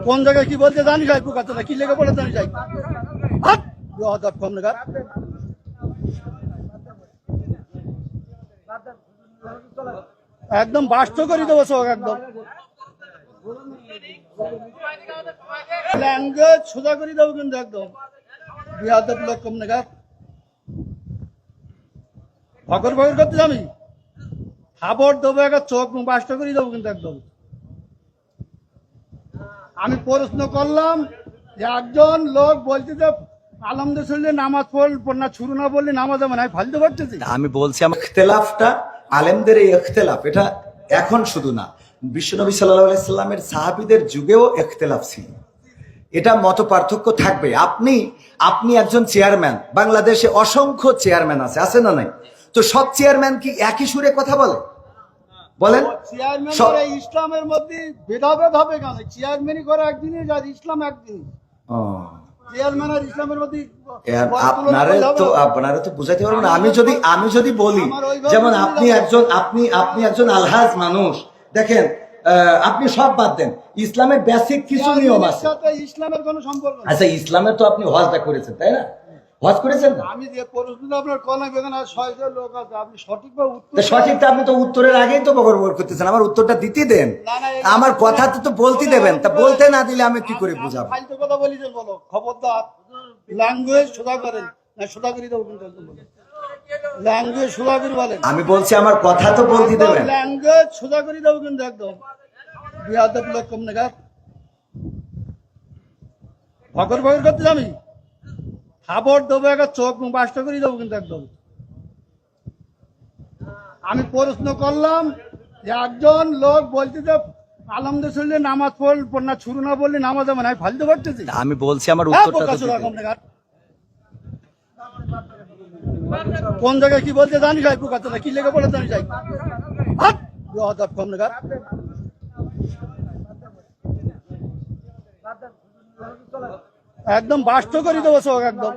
কোন জায়গায় কি বলতে জানি যাই পোকাচোদা কি লেগে পড়ে জানি যাই একদম বাস্ত করে দেবো সব একদম ল্যাঙ্গুয়েজ সোজা করে দেবো কিন্তু একদম বিহাদব লোক কম নাগাদ ফকর ফকর করতে আমি খাবার দেবো একটা চোখ বাস্ত করে দেবো কিন্তু একদম আমি প্রশ্ন করলাম যে একজন লোক বলছে যে আলহামদুলিল্লাহ নামাজ পড় না শুরু না বললে নামাজ হবে না ফালতু পারতেছি আমি বলছি আমার ইখতিলাফটা আলেমদের এই ইখতিলাফ এটা এখন শুধু না বিশ্বনবী সাল্লাল্লাহু আলাইহি সাল্লামের সাহাবীদের যুগেও ইখতিলাফ ছিল এটা মত পার্থক্য থাকবে আপনি একজন চেয়ারম্যান বাংলাদেশে অসংখ্য চেয়ারম্যান আছে না নাই তো সব চেয়ারম্যান কি একই সুরে কথা বলে বলেন চেয়ারম্যান ইসলামের মধ্যে ভেদাভেদ হবে কেন চেয়ারম্যানই করে একদিনই ইসলাম একদিন চেয়ারম্যান আর ইসলামের মধ্যে আপনারা তো বুঝাইতে পারবেন না আমি যদি বলি যেমন আপনি একজন আলহাজ মানুষ দেখেন আপনি সব বাদ দেন ইসলামের বেসিক কিছু নিয়ম আছে ইসলামের কোনো সম্পর্ক আচ্ছা ইসলামের তো আপনি হজটা করেছেন তাই না হজ করেছেন না আমি যে প্রশ্নটা আপনার কলা বেগানা 600 লোক আছে আপনি সঠিকভাবে উত্তর সঠিকটা আপনি তো উত্তরের আগেই তো বকর করতেছেন আমার উত্তরটা দিতে দেন আমার কথা তো বলতে দেবেন তা বলতে না দিলে আমি কি করে বুঝাবো ফালতু কথা বলিছেন বলো খবরদার ল্যাঙ্গুয়েজ সোজা করেন না সোজা করে দেবো কিন্তু ল্যাঙ্গুয়েজ সোজা করে বলেন আমি বলছি আমার কথা তো বলতে দেবেন ল্যাঙ্গুয়েজ সোজা করে দেবো কিন্তু একদম বিহাদব লোক কম নাগাদ ফকর ফকর করতে আমি খাবার দেবো একটা চোখ বাস্ত করে দেবো কিন্তু একদম আমি প্রশ্ন করলাম যে একজন লোক বলছে যে আলহামদুলিল্লাহ নামাজ পড় না শুরু না বললে নামাজ হবে না ফালতু পারতেছি আমি বলছি আমার উত্তরটা কোন জায়গায় কি বলতে জানি যাই পোকাচোদা কি লেগে পড়ে জানি যাই কম নাগাদ একদম বাস্ত করে দেবো সব একদম